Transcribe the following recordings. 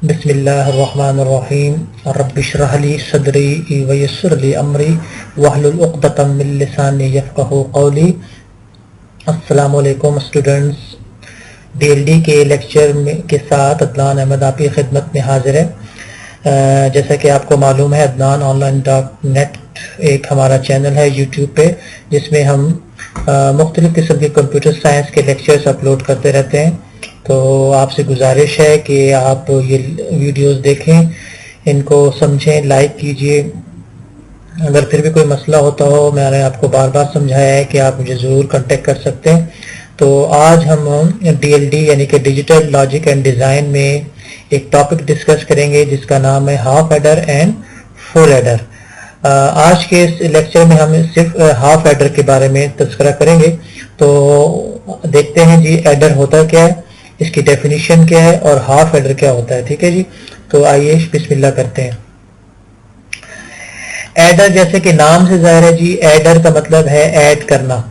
बिस्मिल्लाहिर्रहमानिर्रहीम रब्बिश्रह ली सदरी वयस्सिर ली अमरी वहलुल उक़दतम मिन लिसानी यफ़क़हू क़ौली। अस्सलामु अलैकुम स्टूडेंट्स, डीएलडी के लेक्चर के साथ अदनान अहमद आपकी खिदमत में हाजिर है। जैसा कि आपको मालूम है, अदनान online.net एक हमारा चैनल है यूट्यूब पे, जिसमें हम मुख्तलिफ किस्म के कंप्यूटर साइंस के लेक्चर्स अपलोड करते रहते हैं। तो आपसे गुजारिश है कि आप ये वीडियोस देखें, इनको समझें, लाइक कीजिए। अगर फिर भी कोई मसला होता हो, मैंने आपको बार बार समझाया है कि आप मुझे ज़रूर कांटेक्ट कर सकते हैं। तो आज हम डीएलडी यानी कि डिजिटल लॉजिक एंड डिज़ाइन में एक टॉपिक डिस्कस करेंगे जिसका नाम है half adder and full adder. आज के इस लेक्चर में हम सिर्फ हाफ एडर के बारे में तज़किरा करेंगे। तो देखते हैं जी, एडर होता क्या है, इसकी डेफिनेशन क्या है और हाफ एडर क्या होता है। ठीक है जी, तो आइए बिस्मिल्लाह करते हैं। एडर जैसे कि नाम से जाहिर है जी, एडर का मतलब है ऐड करना।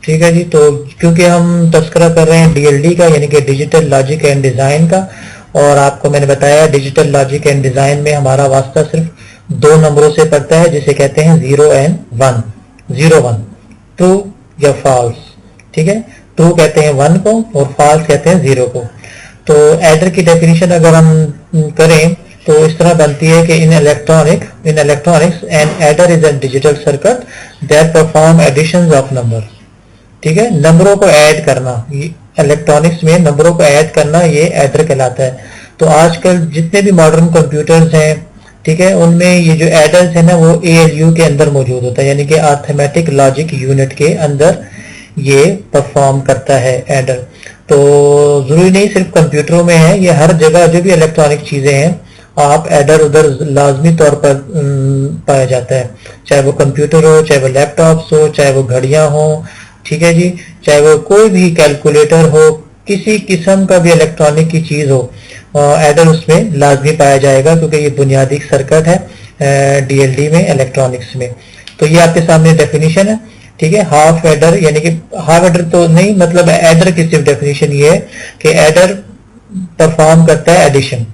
ठीक है जी, तो क्योंकि हम तज़किरा कर रहे हैं डीएलडी का यानी कि डिजिटल लॉजिक एंड डिज़ाइन का, और आपको मैंने बताया डिजिटल लॉजिक एंड डिज़ाइन में हमारा वास्ता सिर्फ दो नंबरों से पड़ता है, जिसे कहते हैं 0 and 1, 0 1, ट्रू या फॉल्स। ठीक है, ट्रू कहते हैं 1 को और फॉल्स कहते हैं 0 को। तो एडर की डेफिनेशन अगर हम करें तो इस तरह बनती है कि in electronics an adder is a digital circuit that perform additions of number. ठीक है, नंबरों को ऐड करना, इलेक्ट्रॉनिक्स में नंबरों को ऐड करना ये एडर कहलाता है। तो आजकल जितने भी मॉडर्न कंप्यूटर्स हैं, ठीक है, उनमें ये जो एडर्स है ना, वो ALU के अंदर मौजूद होता है, यानी कि अरिथमेटिक लॉजिक यूनिट के अंदर ये परफॉर्म करता है एडर। तो जरूरी नहीं सिर्फ कंप्यूटरों में है, ये हर जगह जो भी इलेक्ट्रॉनिक चीजें हैं आप एडर उधर लाजमी तौर पर पाया जाता है, चाहे वो कंप्यूटर हो, चाहे वो लैपटॉप्स हो, चाहे वो घड़ियां हो। ठीक है जी, चाहे वो कोई भी कैलकुलेटर हो, किसी किस्म का भी इलेक्ट्रॉनिक की चीज हो, एडर उसमें लाजमी पाया जाएगा, क्योंकि ये बुनियादी सर्किट है डीएलडी में, इलेक्ट्रॉनिक्स में। तो ये आपके सामने डेफिनेशन है। ठीक है, हाफ एडर यानी कि हाफ एडर तो नहीं, मतलब एडर की सिर्फ डेफिनेशन ये है कि एडर परफॉर्म करता है एडिशन।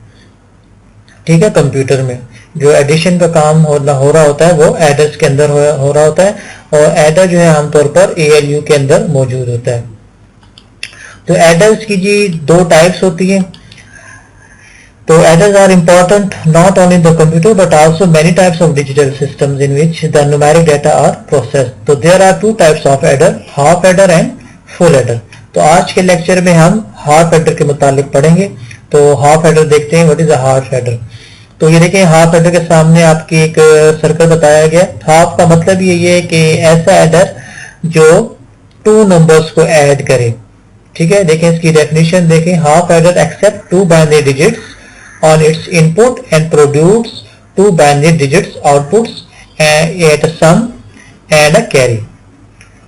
ठीक है, कंप्यूटर में जो एडिशन का काम हो रहा होता है वो एडर्स के अंदर हो रहा होता है, और एडर जो है आमतौर पर ALU के अंदर मौजूद होता है। तो एडर्स की जी दो टाइप्स होती हैं। तो adders are important not only in the computer but also many types of digital systems in which the numeric data are processed. तो there are two types of adder, half adder and full adder. तो आज के lecture में हम half adder के मुतालिक पढ़ेंगे। तो हाफ एडर देखते हैं, what is a half adder. तो ये देखें, हाफ एडर के सामने आपकी एक सर्कल बताया गया। हाफ का मतलब ये है कि ऐसा एडर जो 2 नंबर्स को ऐड करे। ठीक है, देखें इसकी डेफिनेशन देखें, half adder accept 2 binary digits on its input and produce 2 binary digits outputs at a sum and a carry।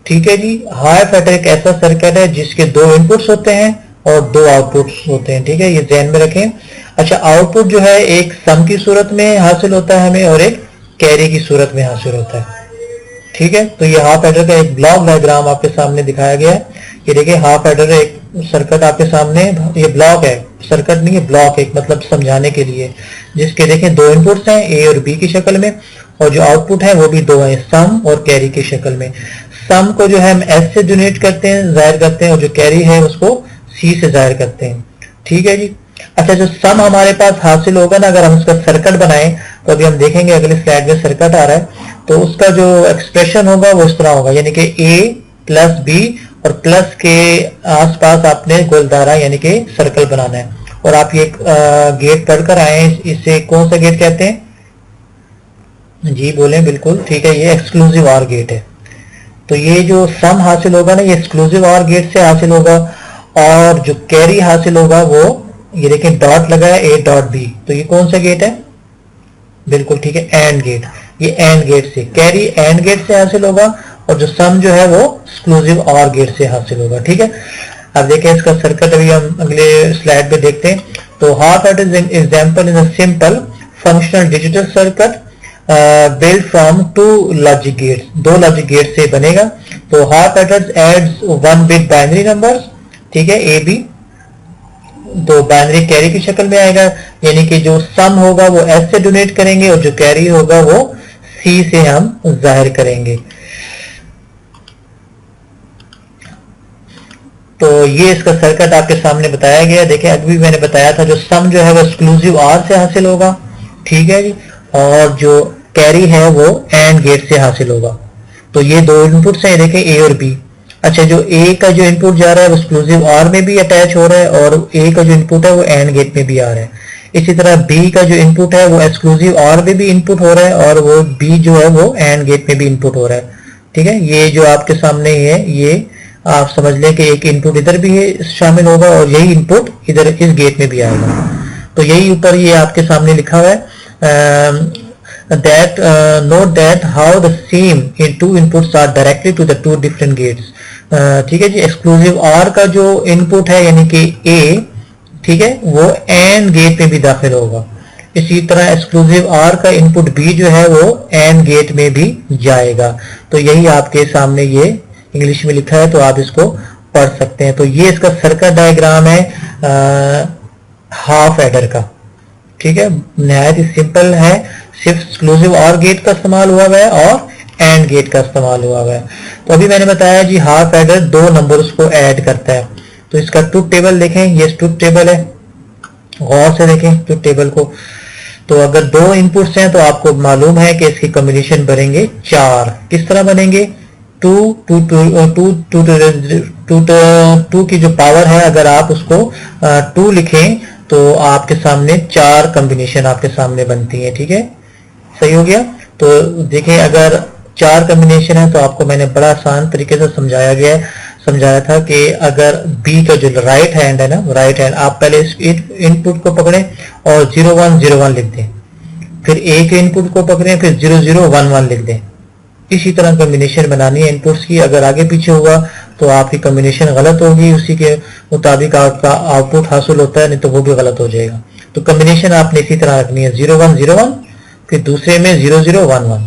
ठीक है जी, हाफ एडर एक ऐसा सर्किट है जिसके 2 इनपुट्स होते हैं और 2 आउटपुट्स होते हैं। ठीक है, ये ध्यान में रखें। अच्छा, आउटपुट जो है एक सम की सूरत में हासिल होता है हमें और एक कैरी की सूरत में हासिल होता है। ठीक है, तो ये हाफ एडर का एक ब्लॉक डायग्राम आपके सामने दिखाया गया है। ये देखिए, हाफ एडर एक सर्किट आपके सामने, ये ब्लॉक है, सर्किट नहीं है, ब्लॉक एक, मतलब समझाने के लिए, जिसके देखें 2 इनपुट्स हैं, A और B की शक्ल में, और जो आउटपुट है वो भी 2 हैं, सम और कैरी की शक्ल में। सम को जो है हम S से डोनेट करते हैं, जाहिर करते हैं, और जो कैरी है उसको C से जाहिर करते हैं। ठीक है जी। अच्छा, जो सम हमारे पास हासिल होगा ना, अगर हम उसका सर्किट बनाएं, तो अभी हम देखेंगे अगले स्लाइड में सर्किट आ रहा है, तो उसका जो एक्सप्रेशन होगा वो इस तरह होगा, यानी कि A प्लस B और प्लस के आसपास आपने गोलदारा यानी कि सर्कल बनाना है। और आप ये गेट पढ़कर आए, इसे कौन सा गेट कहते हैं जी, बोलें बिल्कुल ठीक है, ये एक्सक्लूसिव OR गेट है। तो ये जो सम हासिल होगा ना, ये एक्सक्लूसिव OR गेट से हासिल होगा, और जो कैरी हासिल होगा वो, ये देखें डॉट लगा है, A डॉट B, तो ये कौन सा गेट है, बिल्कुल ठीक है, एंड गेट। ये एंड गेट से, कैरी एंड गेट से हासिल होगा, और जो सम जो है वो एक्सक्लूसिव OR गेट से हासिल होगा। ठीक है, अब देखें इसका सर्किट अभी हम अगले स्लाइड पे देखते हैं। तो half adder is an example in a simple functional digital circuit build from 2 logic gates, 2 logic gate से बनेगा। तो half adder adds 1 bit binary numbers, ठीक है, AB तो बाइनरी कैरी की शक्ल में आएगा, यानी कि जो सम होगा वो एस से डोनेट करेंगे और जो कैरी होगा वो सी से हम जाहिर करेंगे। तो ये इसका सर्किट आपके सामने बताया गया। देखिए अभी मैंने बताया था जो सम जो है वो एक्सक्लूसिव आर से हासिल होगा, ठीक है जी, और जो कैरी है वो एंड गेट से हासिल होगा। तो ये दो इनपुट्स हैं, देखें ए और बी। अच्छा, जो ए का जो इनपुट जा रहा है वो एक्सक्लूसिव आर में भी अटैच हो रहा है और ए का जो इनपुट है वो एंड गेट में भी आ रहा है। इसी तरह बी का जो इनपुट है वो एक्सक्लूसिव आर में भी इनपुट हो रहा है और वो बी जो है वो एंड गेट में भी इनपुट हो रहा है, ठीक है। ये जो आपके सामने है ये आप समझ लें कि एक इनपुट इधर भी है शामिल होगा और यही इनपुट इधर इस गेट में भी आएगा। तो यही ऊपर ये आपके सामने लिखा हुआ है that note that how the same in two inputs are directly to the two different gates। ठीक है जी, एक्सक्लूसिव आर का जो इनपुट है यानी कि ए, ठीक है, वो एंड गेट में भी दाखिल होगा। इसी तरह एक्सक्लूसिव आर का इनपुट बी जो है वो एंड गेट में भी जाएगा। तो यही आपके सामने ये इंग्लिश में लिखा है, तो आप इसको पढ़ सकते हैं। तो ये इसका सर्किट डायग्राम है हाफ एडर का, ठीक है, नहायत ही सिंपल है, सिर्फ एक्सक्लूसिव और गेट का इस्तेमाल हुआ है और एंड गेट का इस्तेमाल हुआ है। तो अभी मैंने बताया जी हाफ एडर दो नंबर्स को ऐड करता है। तो इसका ट्रुथ टेबल देखें, ये ट्रुथ टेबल है, गौर से देखें ट्रुथ टेबल को। तो अगर दो इनपुट्स हैं तो आपको मालूम है कि इसकी कॉम्बिनेशन बनेंगे 4। किस तरह बनेंगे? 2 की जो पावर है अगर आप उसको 2 लिखें तो आपके सामने 4 कॉम्बिनेशन आपके सामने बनती है, ठीक है, सही हो गया। तो देखें अगर 4 कॉम्बिनेशन है तो आपको मैंने बड़ा आसान तरीके से समझाया था कि अगर बी का जो राइट हैंड है ना, राइट हैंड, आप पहले इस इनपुट को पकड़ें और 0101 लिख दें, फिर ए के इनपुट को पकड़ें फिर 0011 लिख दें। इसी तरह कॉम्बिनेशन बनानी है इनपुट्स की। अगर आगे पीछे हुआ तो आपकी कॉम्बिनेशन गलत होगी, उसी के मुताबिक आपका आउटपुट हासिल होता है, नहीं तो वो भी गलत हो जाएगा। तो कॉम्बिनेशन आपने इसी तरह रखनी है, 0101 फिर दूसरे में 0011,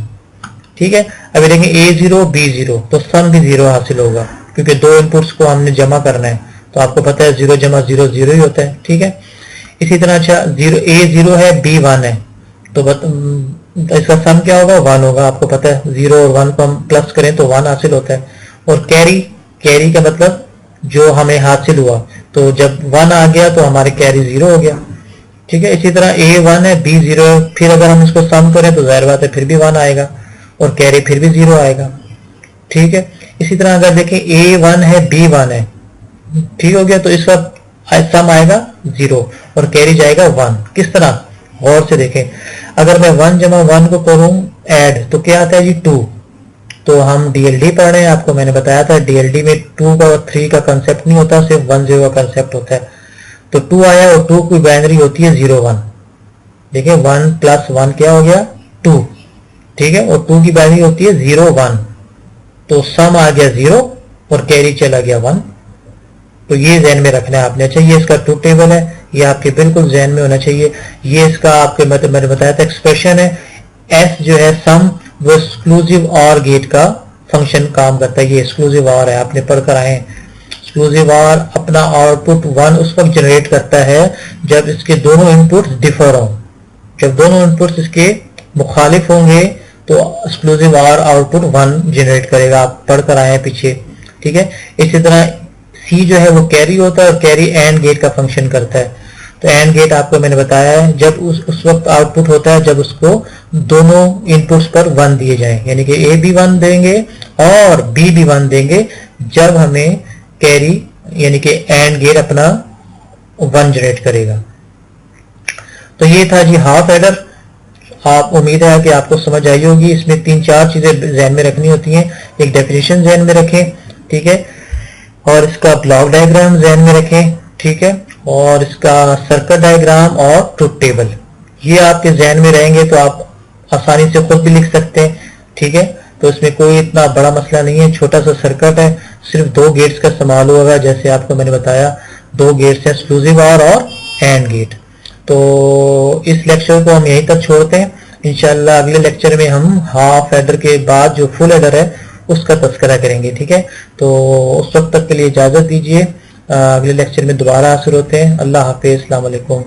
ठीक है। अभी देखें A0 B0 तो सम भी 0 हासिल होगा क्योंकि दो इनपुट्स को हमने जमा करना है, तो आपको पता है 0 जमा 0 0 ही होता है, ठीक है। इसी तरह अच्छा A0 है B1 है तो इसका सम क्या होगा? 1 होगा, आपको पता है 0 और 1 को हम प्लस करें तो 1 हासिल होता है। और कैरी का मतलब जो हमें हासिल हुआ, तो जब 1 आ गया तो हमारे कैरी 0 हो गया, ठीक है। इसी तरह A1 है B0 है, फिर अगर हम इसको सम करें तो जाहिर बात है फिर भी 1 आएगा और कैरी फिर भी 0 आएगा, ठीक है। इसी तरह अगर देखें A1 है B1 है, ठीक हो गया, तो इस वक्त सम आएगा 0 और कैरी जाएगा 1। किस तरह? गौर से देखें, अगर मैं 1 जमा 1 को करूं ऐड तो क्या आता है जी 2। तो हम DLD पढ़ रहे हैं, आपको मैंने बताया था DLD में 2 का और 3 का कंसेप्ट नहीं होता, सिर्फ 1 0 का कंसेप्ट होता है। तो 2 आया और 2 की बाइनरी होती है 0 1। देखिए 1 + 1 क्या हो गया? 2, ठीक है, और 2 की बाइनरी होती है 0 1, तो सम आ गया 0 और कैरी चला गया 1। तो ये ज़हन में रखना है आपने। अच्छा, ये इसका ट्रुथ टेबल है, ये आपके बिल्कुल ज़हन में होना चाहिए। ये इसका आपके मैंने बताया था एक्सप्रेशन है। एस जो है सम, वो एक्सक्लूसिव और गेट का फंक्शन काम करता है। ये एक्सक्लूसिव और है, आपने पढ़कर आए। एक्सक्लूसिव और अपना आउटपुट 1 उस वक्त जनरेट करता है जब इसके दोनों इनपुट्स डिफर हों। जब दोनों इनपुट्स इसके मुखालिफ होंगे तो एक्सक्लूसिव और आउटपुट 1 जनरेट करेगा, आप पढ़कर आए हैं पीछे, ठीक है। इसी तरह सी जो है वो कैरी होता है और कैरी एंड गेट का फंक्शन करता है। तो एंड गेट आपको मैंने बताया है जब उस वक्त आउटपुट होता है जब उसको दोनों इनपुट्स पर 1 दिए जाएं, यानी कि ए भी 1 देंगे और बी भी 1 देंगे जब हमें कैरी यानी कि एंड गेट अपना 1 जनरेट करेगा। तो ये था जी हाफ एडर। आप उम्मीद है कि आपको समझ आई होगी। इसमें 3-4 चीजें जहन में रखनी होती हैं। एक डेफिनेशन जहन में रखें, ठीक है, और इसका ब्लॉक डायग्राम जहन में रखें, ठीक है, और इसका सर्किट डायग्राम और ट्रुथ टेबल, ये आपके जहन में रहेंगे तो आप आसानी से खुद भी लिख सकते हैं, ठीक है। तो इसमें कोई इतना बड़ा मसला नहीं है, छोटा सा सर्किट है, सिर्फ 2 गेट्स का इस्तेमाल होगा, जैसे आपको मैंने बताया 2 गेट्स हैं, एक्सक्लूसिव और एंड गेट। तो इस लेक्चर को हम यहीं तक छोड़ते हैं। इंशाल्लाह अगले लेक्चर में हम हाफ एडर के बाद जो फुल एडर है उसका तस्करा करेंगे, ठीक है। तो उस वक्त तक के लिए इजाजत दीजिए। अगले लेक्चर में दोबारा हाजिर होते हैं। अल्लाह हाफिज़, अस्सलाम वालेकुम।